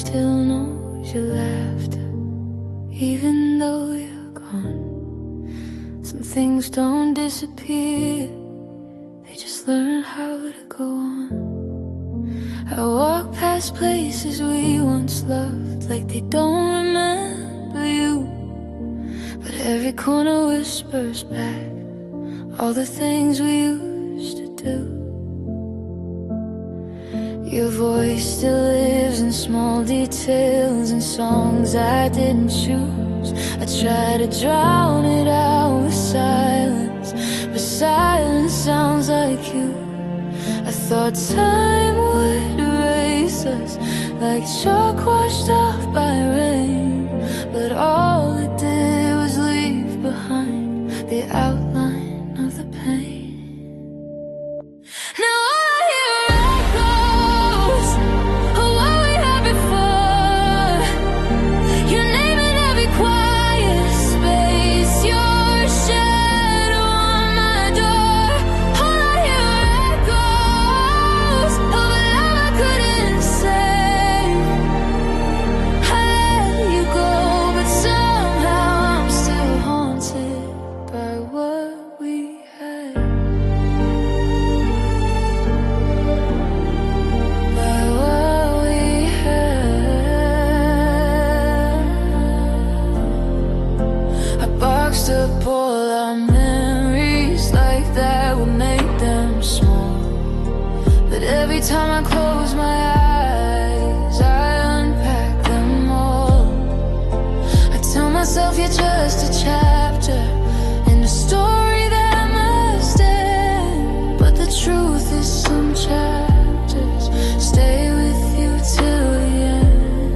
still knows your laughter, even though you're gone. Some things don't disappear, they just learn how to go on. I walk past places we once loved, like they don't remember you, but every corner whispers back all the things we used to do. Your voice still lives in small details and songs I didn't choose. I try to drown it out with silence, but silence sounds like you. I thought time would erase us like chalk washed off by rain, but all it did was leave behind the outline of the pain. Now all I hear are echoes of what we had before. Your name in every quiet space, your shadow on my door. All I hear are echoes of a love I couldn't save. I let you go, but somehow I'm still haunted by what we had. By what we had. I boxed up all our memories like that would make them small, but every time I close my eyes, I unpack them all. I tell myself you're just a chapter in a story that must end, but the truth is some chapters stay with you till the end.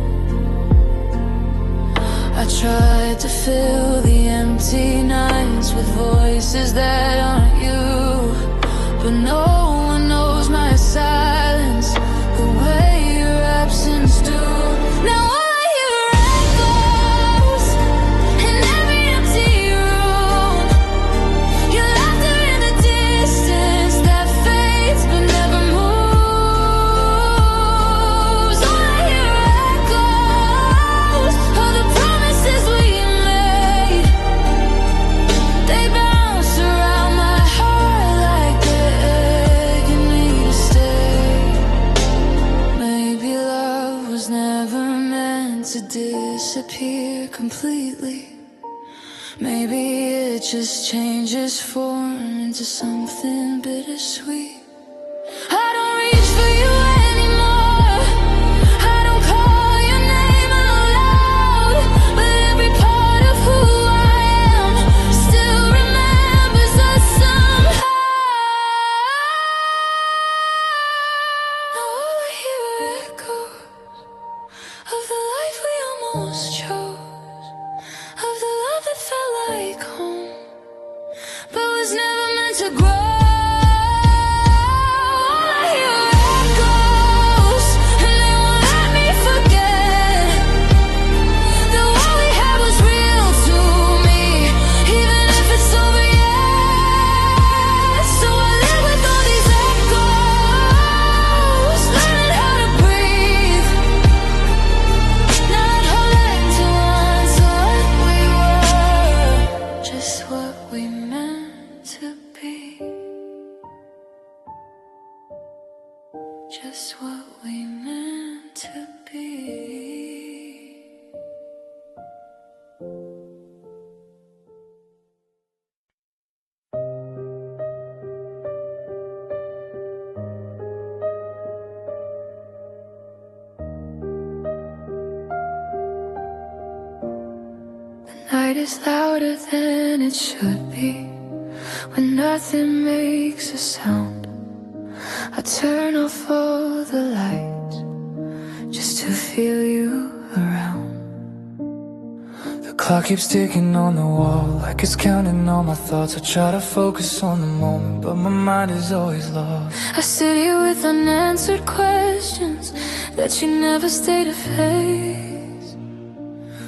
I tried to fill the empty nights with voices that aren't you, but no one knows my silence the way your absence do. Now all I hear are echoes in every empty room. Your laughter in the distance that fades but never moves. All I hear are echoes of the promises we made. They bounce around my heart like they're begging me to stay. Maybe love was never meant to disappear completely. Maybe it just changes form into something bittersweet. I don't reach for you anymore, I don't call your name out loud, but every part of who I am still remembers us somehow. Now all I hear are echoes of the life we almost chose, of the love that felt like home, but was never meant to grow. All I hear are echoes, and they won't let me forget that what we had was real to me, even if it's over yet. So I live with all these echoes, learning how to breathe, not holding to on to what we were, just what we meant to be, just what we meant to be. The night is louder than it should be, when nothing makes a sound. I turn off all the lights just to feel you around. The clock keeps ticking on the wall, like it's counting all my thoughts. I try to focus on the moment, but my mind is always lost. I sit here with unanswered questions that you never stay to face.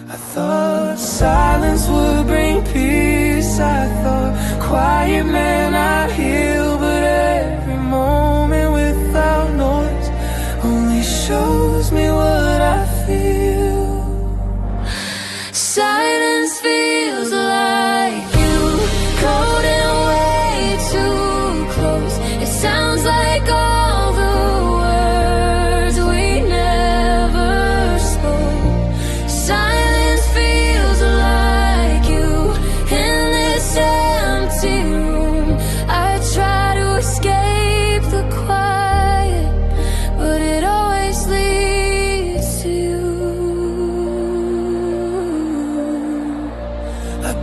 I thought silence would bring peace, I thought quiet meant I'd heal, but every moment without noise only shows me what I feel.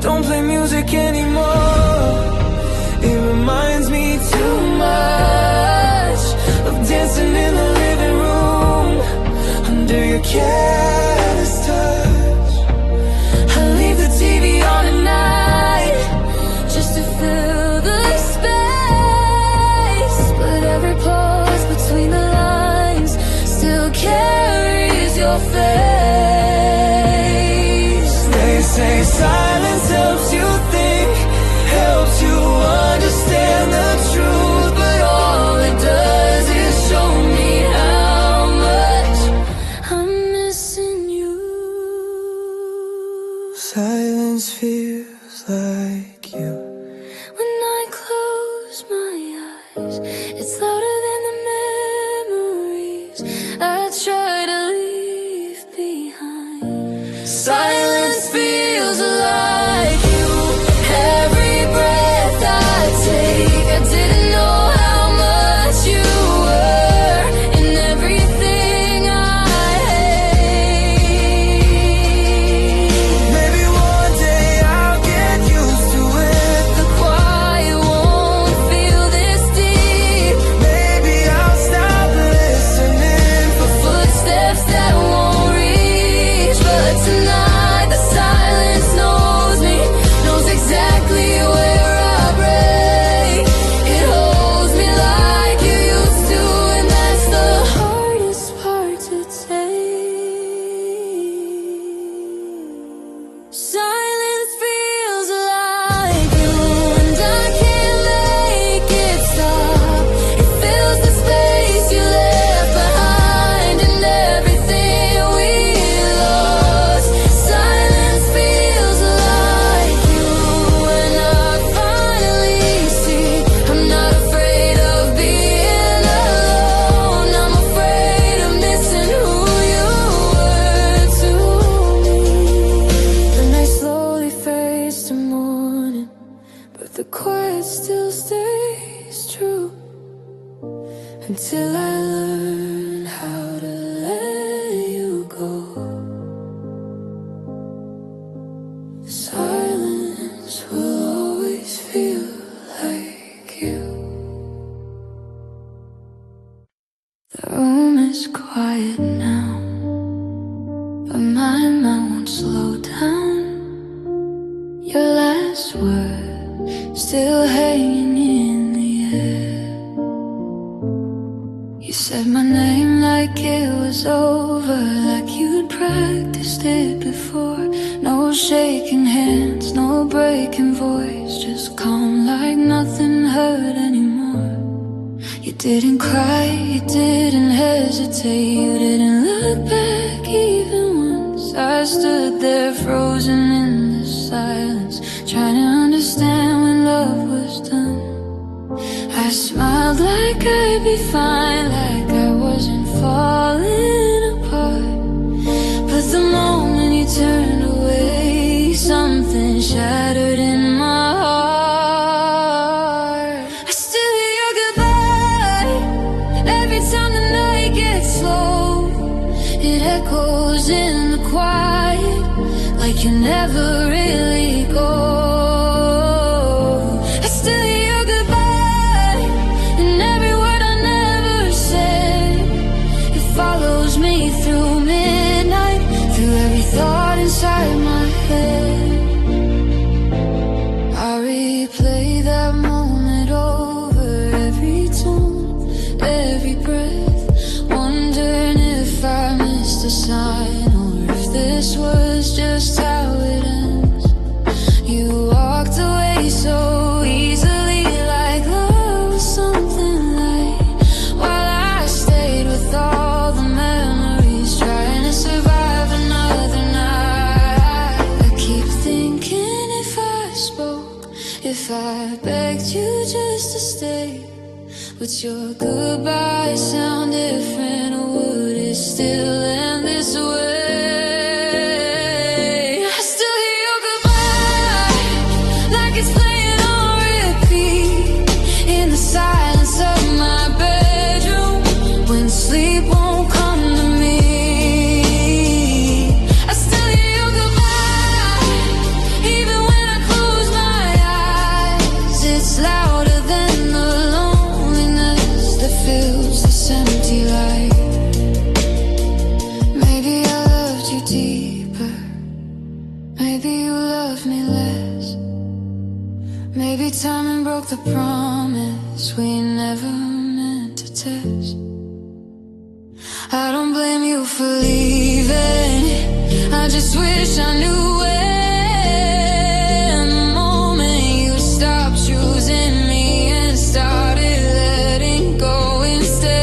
don't play music anymore. It reminds me too much of dancing in the living room under your careless touch. I leave the TV on at night just to fill the space, but every pause between the lines still carries your face. They say silence helps you think, helps you understand the truth, but all it does is show me how much I'm missing you. Silence feels like you. When I close my eyes, it's louder than the memories I try to leave behind. Silence feels like you. Every breath I take, I didn't know how much you were in everything I hate. Maybe one day I'll get used to it. The quiet won't feel this deep. Maybe I'll stop listening for footsteps that won't reach. But tonight the silence knows me, knows exactly where I break. It holds me like you used to, and that's the hardest part to take. Silence feels like you, and I can't make it stop. It fills the space you left behind and everything we lost. Silence feels like you, and I finally see I'm not afraid of being alone. I'm afraid of missing who you were to me. The night slowly fades to morning, but the quiet still stays true until I learn how to let you go. Silence will always feel like you. The room is quiet now, but my mind won't slow down. Your last word still hanging in the air. You said my name like it was over, like you'd practiced it before. No shaking hands, no breaking voice, just calm like nothing hurt anymore. You didn't cry, you didn't hesitate, you didn't look back even once. I stood there frozen in the silence, trying to understand when love was done. I smiled like I'd be fine, like I wasn't falling apart. But the moment you turned away, something shattered in my heart. I still hear your goodbye every time the night gets slow. It echoes in the quiet, like you never really go. I still hear your goodbye and every word I never said. It follows me through midnight, through every thought inside my head. I replay that moment over every tone, every breath, wondering if I missed a sign or if this was just how it ends. You walked away so easily, like love was something light, while I stayed with all the memories, trying to survive another night. I keep thinking if I spoke, if I begged you just to stay, would your goodbye sound different, or would it still end this way? I still hear your goodbye, like it's playing on repeat in the silence of my bedroom when sleep won't come to me. I still hear your goodbye, even when I Maybe you love me less. Maybe timing broke the promise we never meant to test. I don't blame you for leaving. I just wish I knew when the moment you stopped choosing me and started letting go instead.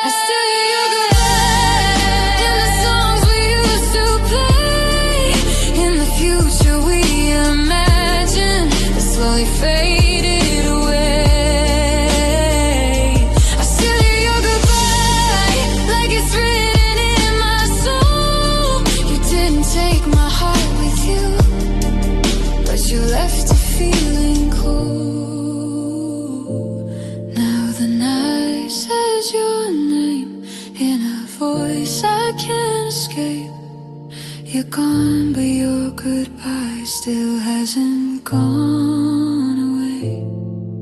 I still hear your good in the songs we used to play, in the future we imagined that slowly faded away. I still hear your goodbye like it's written in my soul. You didn't take my heart with you, but you left it feeling cold. Now the night says your name in a voice I can't escape. You're gone, but your goodbye still hasn't gone away.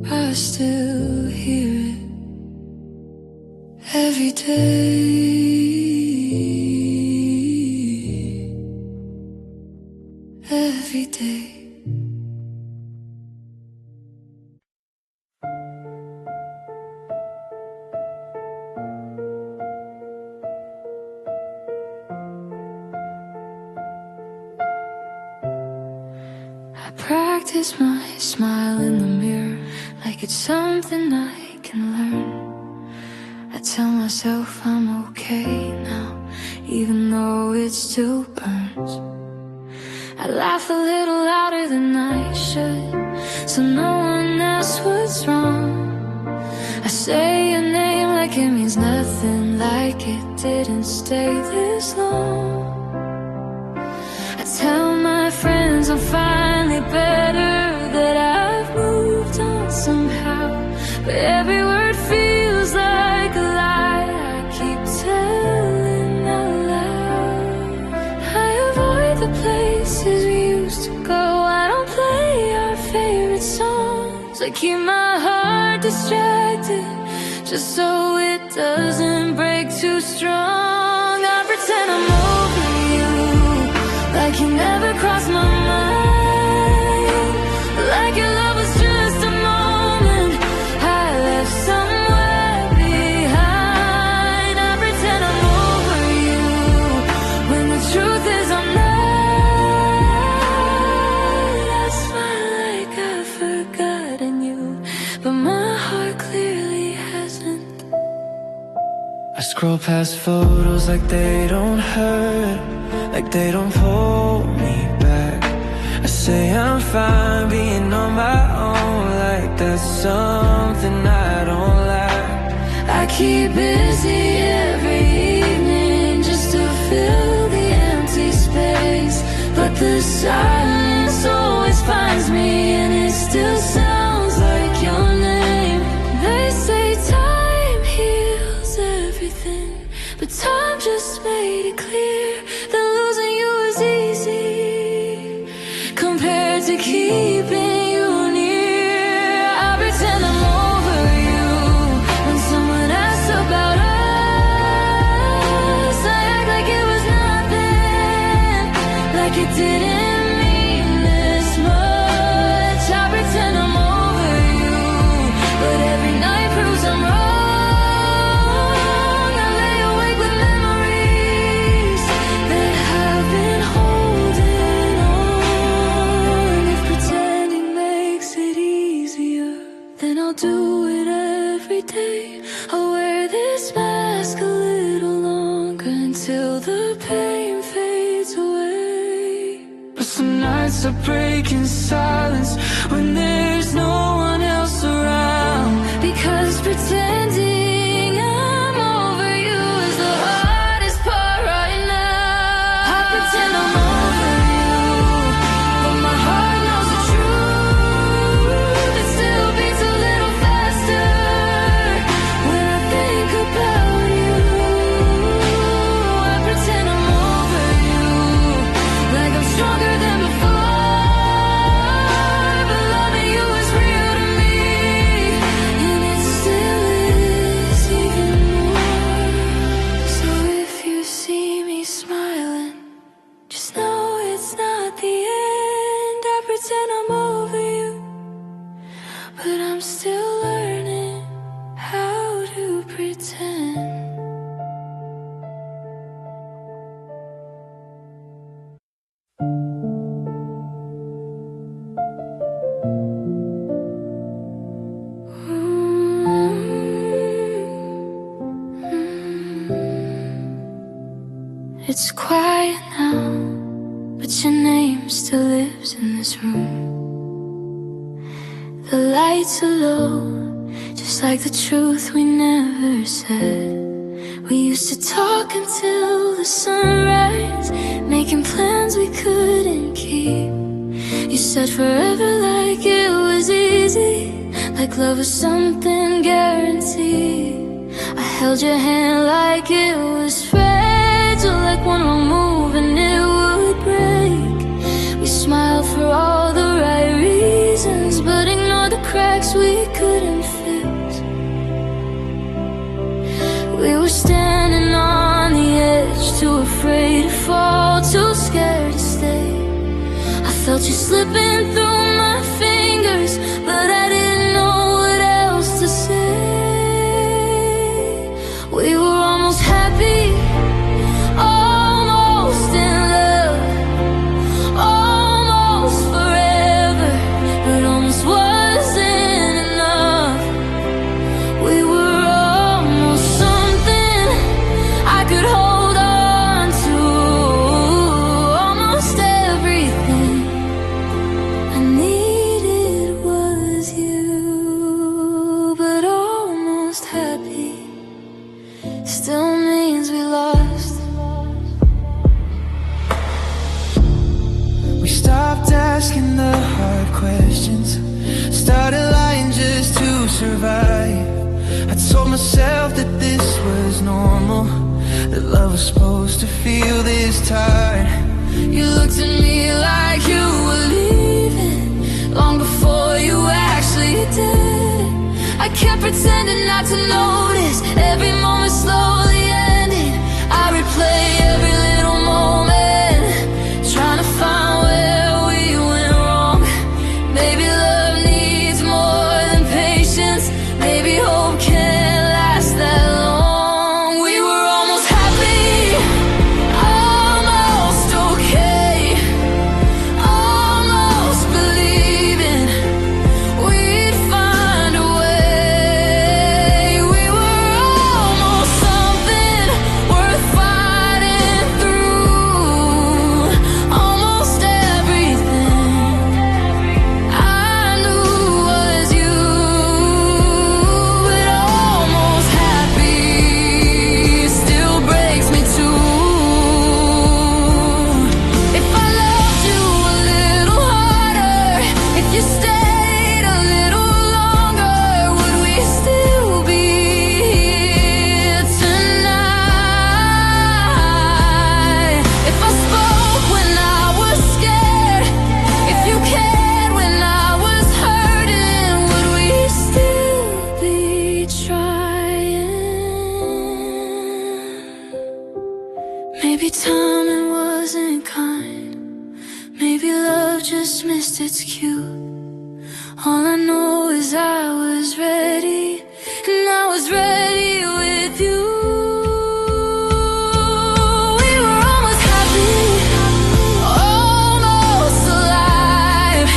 I still hear it every day. Every day. I practice my smile in the mirror like it's something I can learn. I tell myself I'm okay now, even though it still burns. I laugh a little louder than I should, so no one asks what's wrong. I say your name like it means nothing, like it didn't stay this long. I tell my friends I'm finally better, that I've moved on somehow, but every word feels like a lie I keep telling out loud. I avoid the places we used to go, I don't play our favorite songs. I keep my heart distracted just so it doesn't break too strong. I pretend I'm over you, like you never crossed my mind, like your love was just a moment I left somewhere behind. I pretend I'm over you, when the truth is I'm not. I smile like I've forgotten you, but my heart clearly hasn't. I scroll past photos like they don't hurt, like they don't pull me back. I say I'm fine being on my own, like that's something I don't like. I keep busy every evening just to fill the empty space, but the silence always finds me and it still sounds like your name. They say time heals everything, but time just made it clear that losing you was easy compared to keeping you near. I pretend I'm over you when someone asks about us. I act like it was nothing, like it didn't mean this much. I pretend I'm over you, but every night proves I'm wrong. I lay awake with memories that have been holding on. If pretending makes it easier, then I'll do it every day. I'll wear this mask a little longer until the pain fades away. But some nights I break in silence when there's no one else around, because pretending I'm over you is the hardest part right now. I pretend I'm over you, but my heart knows the truth. It still beats a little faster when I think about you. I pretend I'm over you, like I'm stronger than before, but loving you is real It's quiet now, but your name still lives in this room. The lights are low, just like the truth we never said. We used to talk until the sunrise, making plans we couldn't keep. You said forever like it was easy, like love was something guaranteed. I held your hand like it was fragile, like one wrong move and it would break. We smiled for all the right reasons, but ignored the cracks we couldn't fix. We were standing on the edge, too afraid to fall, too scared to stay. I felt you slipping through my fingers, but I didn't know what else to say. We were almost happy, almost in love, almost forever, but almost wasn't enough. We were almost something I could hold on to, almost everything I needed was you, but almost happy still means we lost. We stopped asking the hard questions, started lying just to survive. I told myself that this was normal, that love was supposed to feel this tired. You looked at me like you were leaving, long before you actually did. I kept pretending not to notice, every moment slowly ending. I replay every little moment, trying to find where we went wrong. Maybe love needs more than patience, maybe hope can't last that long. We were almost happy, almost okay, almost believing we'd find a way. We were almost something worth fighting through, almost everything I knew was you, but almost happy still breaks me too. If I loved you a little harder, if you stayed a little longer, would we still be here tonight? If I spoke when I was scared, if you cared when I was hurting, would we still be trying? Maybe timing wasn't kind, maybe love just missed its cue. All I know is I was ready, and I was ready with you. We were almost happy, almost alive,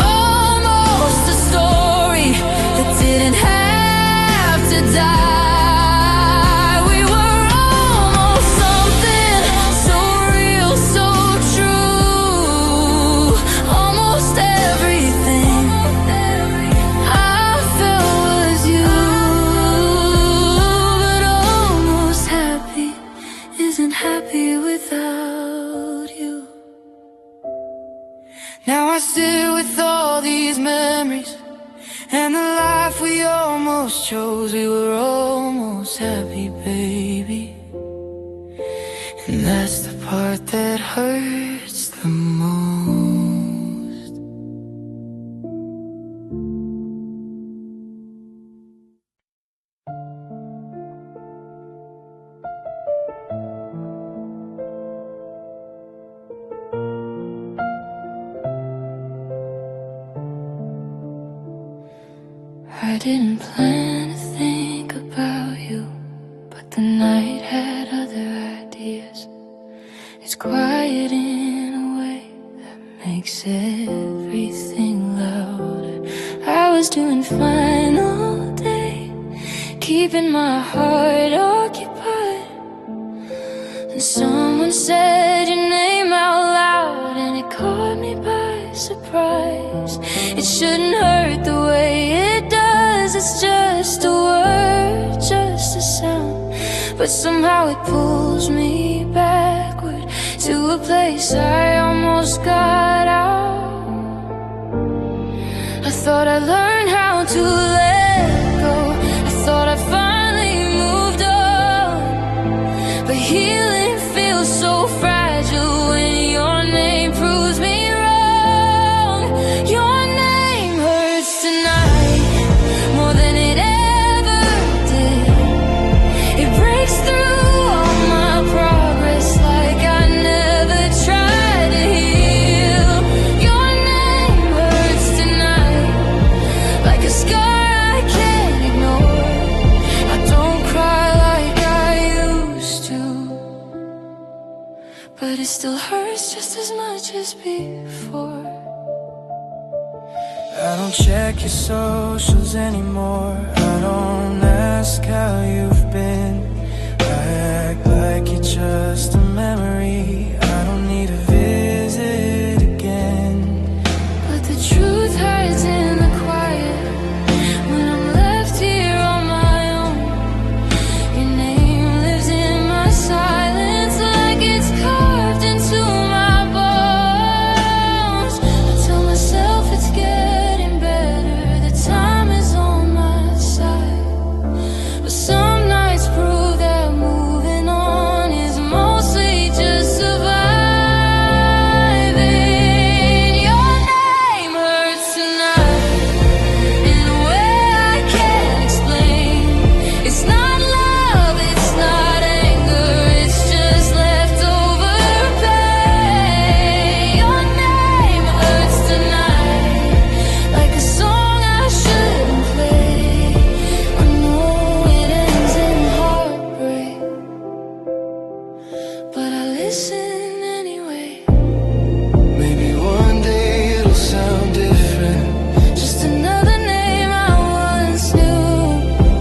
almost a story that didn't have to die. We were almost something so real, so true, almost everything I felt was you, but almost happy isn't happy without you. Now I sit with all these memories and the life we almost chose. We were almost happy, baby, and that's the part that hurts the most. I didn't plan to think about you, but the night had other ideas. It's quiet in a way that makes everything louder. I was doing fine all day, keeping my heart occupied. Someone said your name out loud, and it caught me by surprise. It shouldn't hurt the way it does. It's just a word, just a sound, but somehow it pulls me backward to a place I almost got out. I thought I'd learn how to let go. I thought I finally moved on, but healing feels so fragile when your name proves me wrong. Your name hurts tonight more than it ever did. It breaks through all my progress like I never tried to heal. Your name hurts tonight like a scar I can't ignore. I don't cry like I used to, but it still hurts just as much as before. I don't check your socials anymore. I don't ask how you've been. I act like you're just a memory. I don't need a visit again. But the truth hides in the quiet when I'm left here on my own. Your name lives in my silence like it's carved into my bones. I tell myself it's getting better, the time is on my side, but some nights prove that moving on is mostly just surviving. Your name hurts tonight in a way I can't explain. It's not love, it's not anger, it's just leftover pain. Your name hurts tonight like a song I shouldn't play. I know it ends in heartbreak, but I listen anyway. Maybe one day it'll sound different, Just another name I once knew,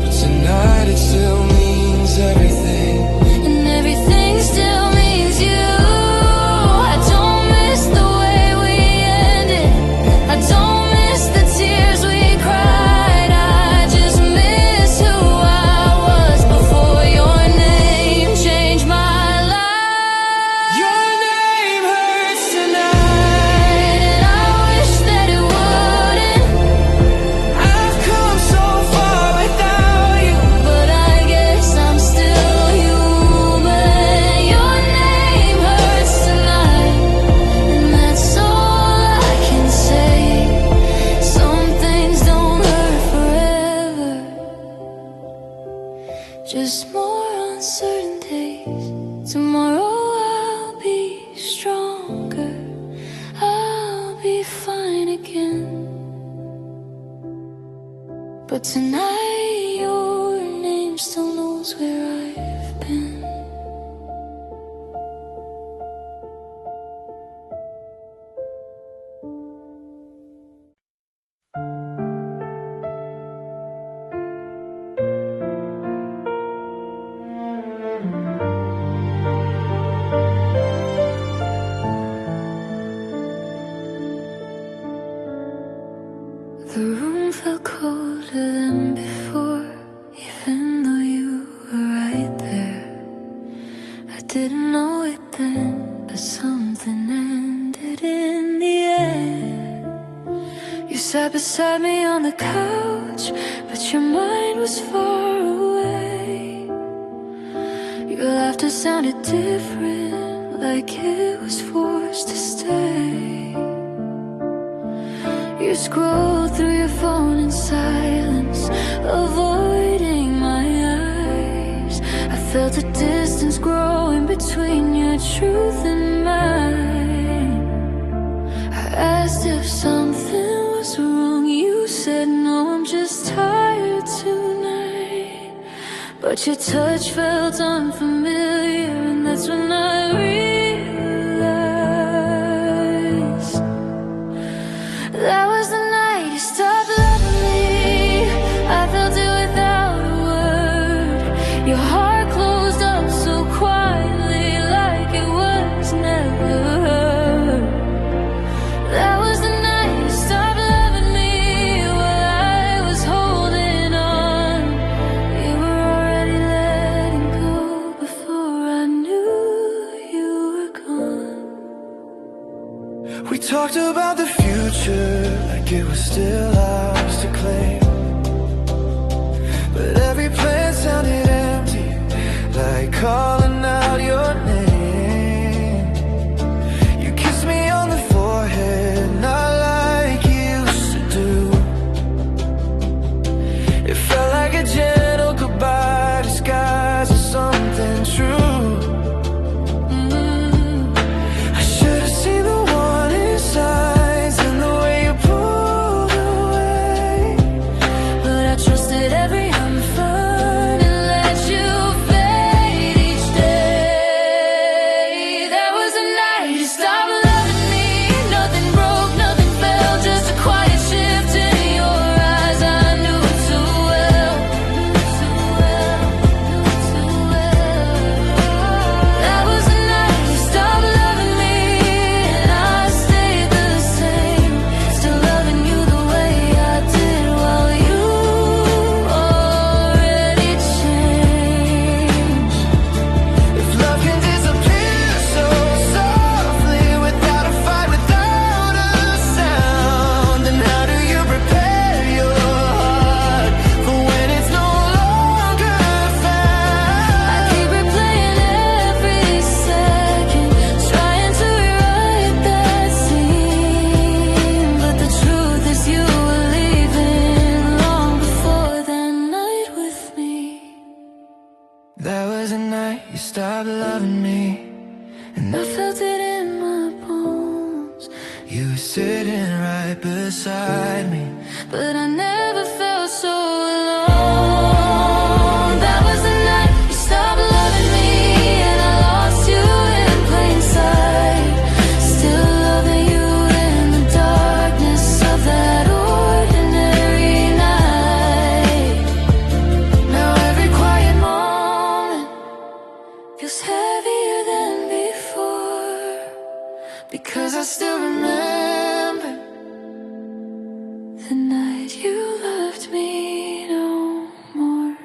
but tonight it still means everything. and everything still means you. I don't miss the way we ended, I don't miss the tears we cried. I just miss who I was before your name changed my life. Your name hurts And tonight. I wish that it wouldn't, I've come so far without you. but I guess I'm still human. Your name hurts tonight, and that's all I can say. Some things don't hurt forever, just more uncertain days. Tomorrow I'll be stronger, I'll be fine again. But tonight your name still knows where I've been. The room felt colder than before, even though you were right there. I didn't know it then, but something ended in the air. You sat beside me on the couch, but your mind was far away. Your laughter sounded different, like it was forced to stay. You scrolled through your phone in silence, avoiding my eyes. I felt a distance growing between your truth and mine. I asked if something was wrong. You said no, I'm just tired tonight. But your touch felt unfamiliar, and that's when I realized that was the night you stopped loving me. I felt it without a word. Your heart closed up so quietly, We talked about the future like it was still ours to claim, but every plan sounded empty, like calling out your name. You kissed me on the forehead, not like you used to do. It felt like a gentle goodbye disguised as something true. I should have seen the warning signs in the way you pulled away, But I trusted every unfurled and let you fade each day. There was a night you stopped loving me. Nothing broke, nothing fell, just a quiet shift in your eyes. I knew it too well, too well, too well. That was the night you stopped loving me, and I stayed the same, still loving you the way I did while you already changed. if love can disappear so softly, without a fight, without a sound, then how do you prepare your heart for when it's no longer found? I keep replaying every second, trying to rewrite that scene. But the truth is you were leaving long before that night with me. That was the night you stopped loving me, and I felt it in my bones, you were sitting right beside me. but I never felt so alone. That was the night you stopped loving me, and I lost you in plain sight. Still loving you in the darkness of that ordinary night. Now every quiet moment Feels heavier than before, because I still remember the night you loved me no more.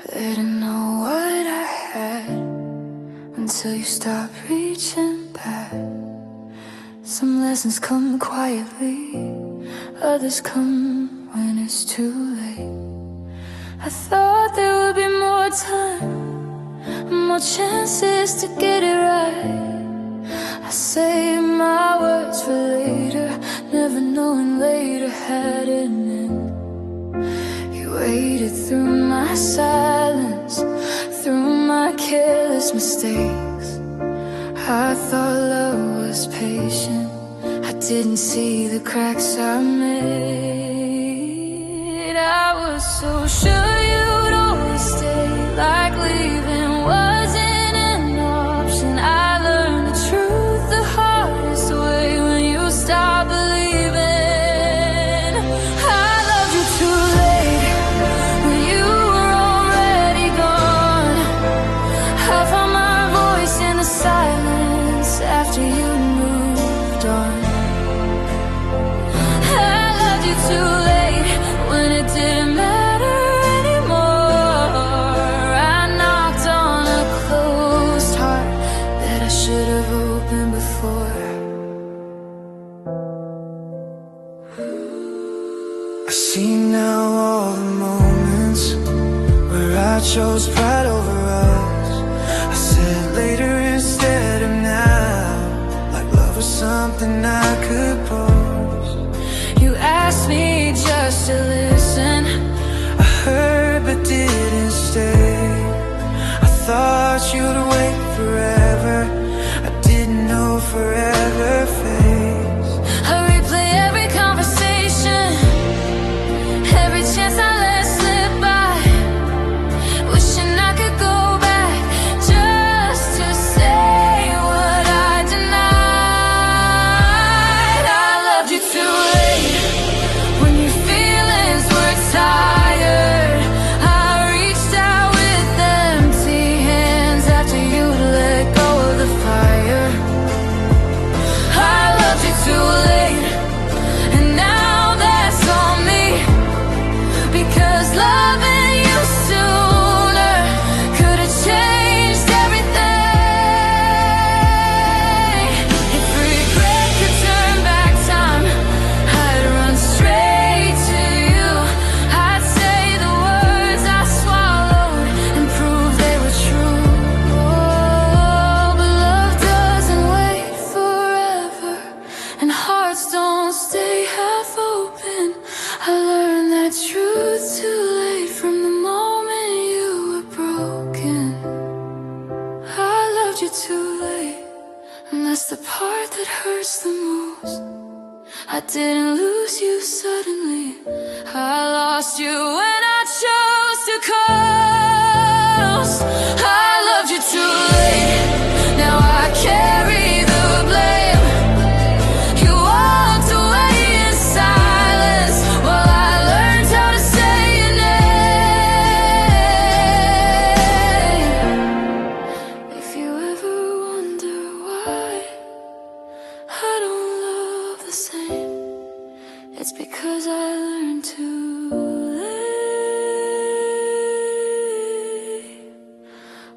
I didn't know what I had until you stopped reaching back. Some lessons come quietly, others come when it's too late. I thought there would be more time, more chances to get it right. I saved my words for later, never knowing later had an end. You waited through my silence, through my careless mistakes. I thought love was patient, I didn't see the cracks I made. I was so sure you'd always stay, like leaving wasn't an option. I learned the truth the hardest way when you stopped believing. I loved you too late, when you were already gone. I found my voice in the silence after you moved on. I loved you too late, when it didn't matter anymore. I knocked on a closed heart that I should have opened before. I see now all the moments where I chose pride over us. I said later instead of now, like love was something I could post. You asked me just to listen, I heard but didn't stay. I thought you'd wait forever, I didn't know forever fades. I replay every conversation, every chance I let slip by, wishing I could go back just to say what I denied. loved you too late, and that's the part that hurts the most. I didn't lose you suddenly, I lost you when I chose to coast. I loved you too late, now I carry the blame. You walked away in silence while I learned how to say your name. If you ever wonder why I don't love the same, it's because I learned to lay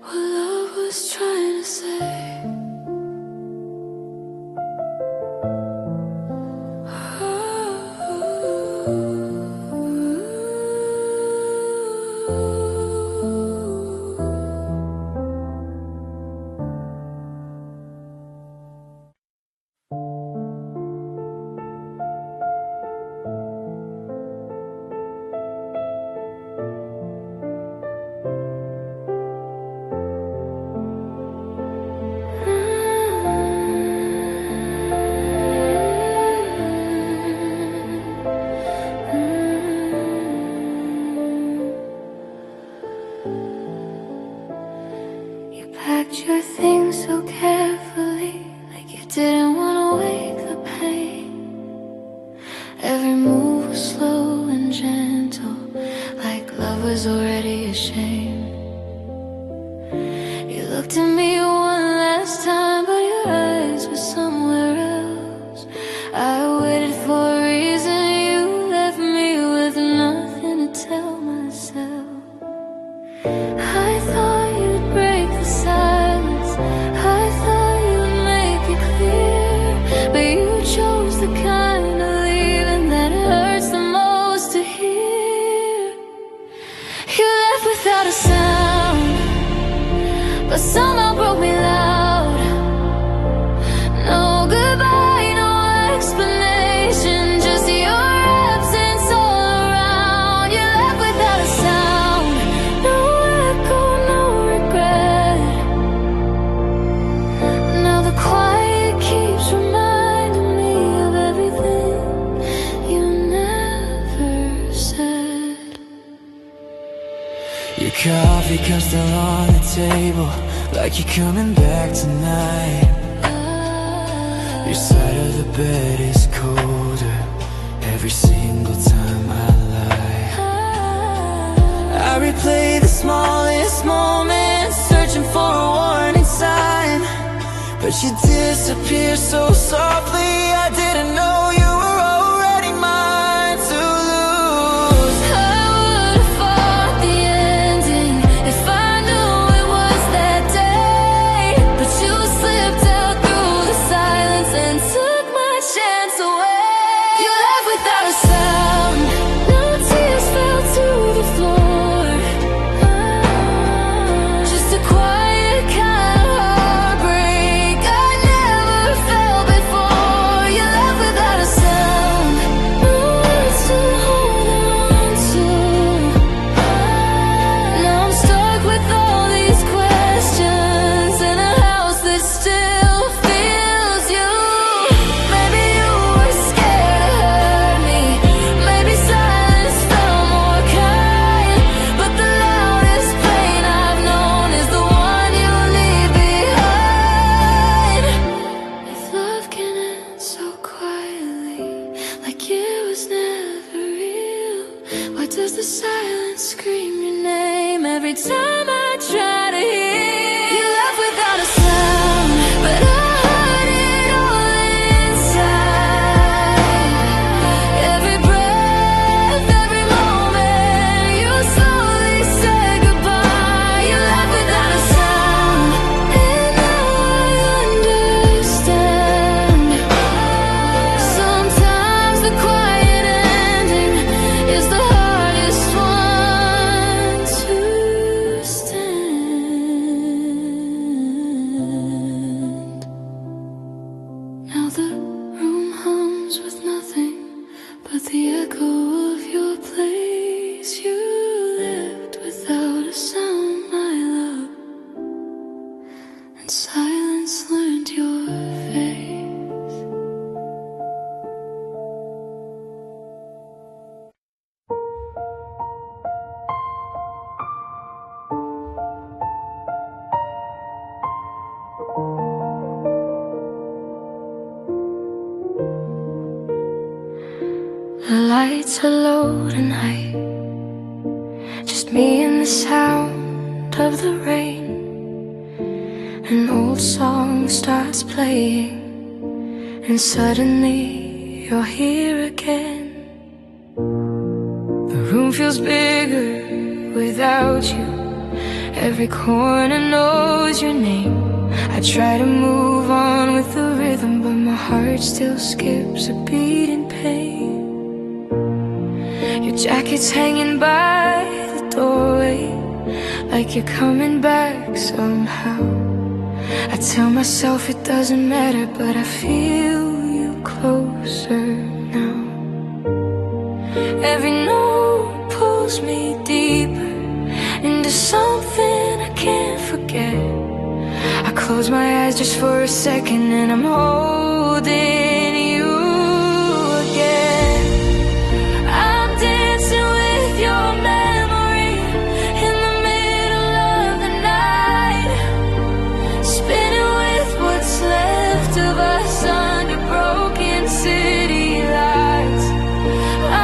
what love was trying to say. You packed your things so carefully, like you didn't want to wake the pain. Every move was slow and gentle, like love was already a shame. You looked at me one last time, but your eyes were somewhere else. I waited for a reason, you left me with nothing to tell myself. I thought you'd break the silence, I thought you'd make it clear, but you chose the kind of leaving that hurts the most to hear. You left without a sound, but somehow broke me loud. No goodbye, no explanation, just your absence all around. You left without a sound, no echo, no regret. Now the quiet keeps reminding me of everything you never said. Your coffee cups still on the table, like you're coming back tonight. Your side of the bed is colder every single time I lie. I replay the smallest moments, searching for a warning sign, but you disappear so softly, I didn't know you were already mine to lose. I would've fought the ending if I knew it was that day, but you slipped out through the silence and took my chance away. You left without a sound, no tears fell to the floor, just a quiet kind of heartbreak I never felt before. You left Silence learned your face. The lights are low tonight, just me and the sound of the rain. An old song starts playing, and suddenly you're here again. The room feels bigger without you. Every corner knows your name. I try to move on with the rhythm, but my heart still skips a beat in pain. Your jacket's hanging by the doorway, like you're coming back somehow. I tell myself it doesn't matter, but I feel you closer now. Every note pulls me deeper into something I can't forget. I close my eyes just for a second, and I'm holding you again. I'm dancing with your memory in the middle of the night, spinning with what's left of us under broken city lights.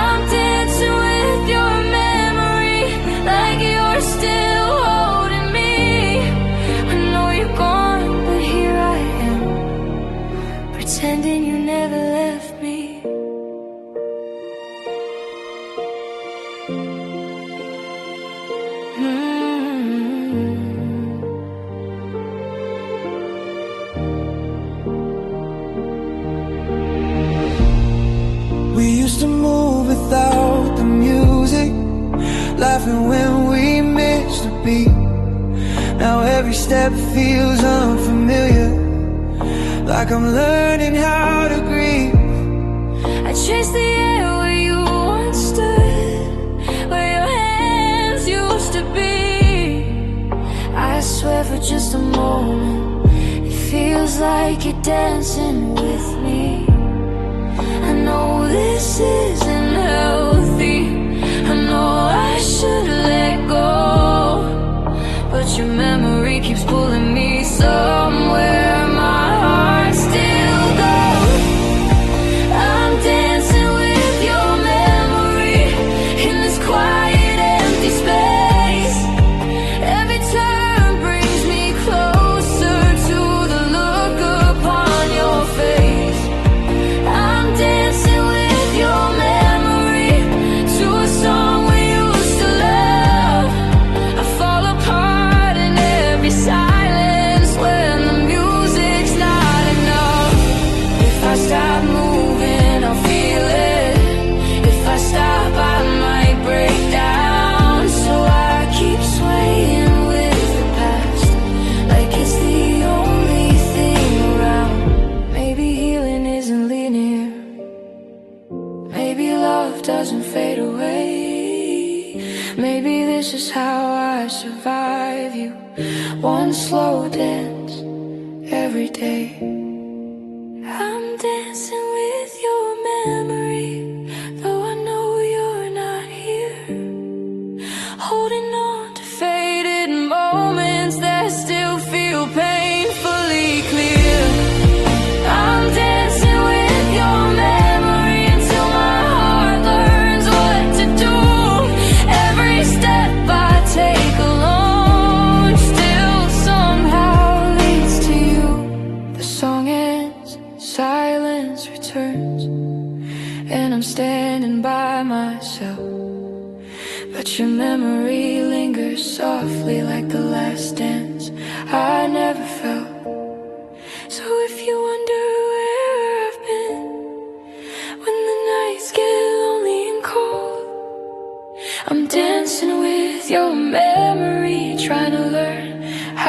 I'm dancing with your memory like you're still holding me. I know you're gone, but here I am, pretending you never left me. We used to move without the music, laughing when we missed a beat. Now every step feels unfamiliar, like I'm learning how to grieve. I chase the air where you once stood, where your hands used to be. I swear for just a moment, it feels like you're dancing with me. I know this isn't healthy, I know I should let go, but your memory keeps pulling me somewhere my heart still goes. I'm dancing with your memory in this quiet empty space. Every turn brings me closer to the look upon your face. I'm dancing with your memory to a song we used to love. I fall apart in every silence when the music's not enough. If I stop moving, I'll feel it. If I stop, I might break down. So I keep swaying with the past, like it's the only thing around. Maybe healing isn't linear, maybe love doesn't fade away. Maybe this is how I survive you, one slow dance every day. I'm dancing with your memory, though I know you're not here, holding on to faded moments that still feel painfully clear. I'm dancing with your memory until my heart learns what to do. Every step I take alone still somehow leads to you. The song ends, silence returns, and I'm standing by myself, but your memory lingers softly like the last dance I never felt. So if you wonder where I've been when the nights get lonely and cold, I'm dancing with your memory, trying to learn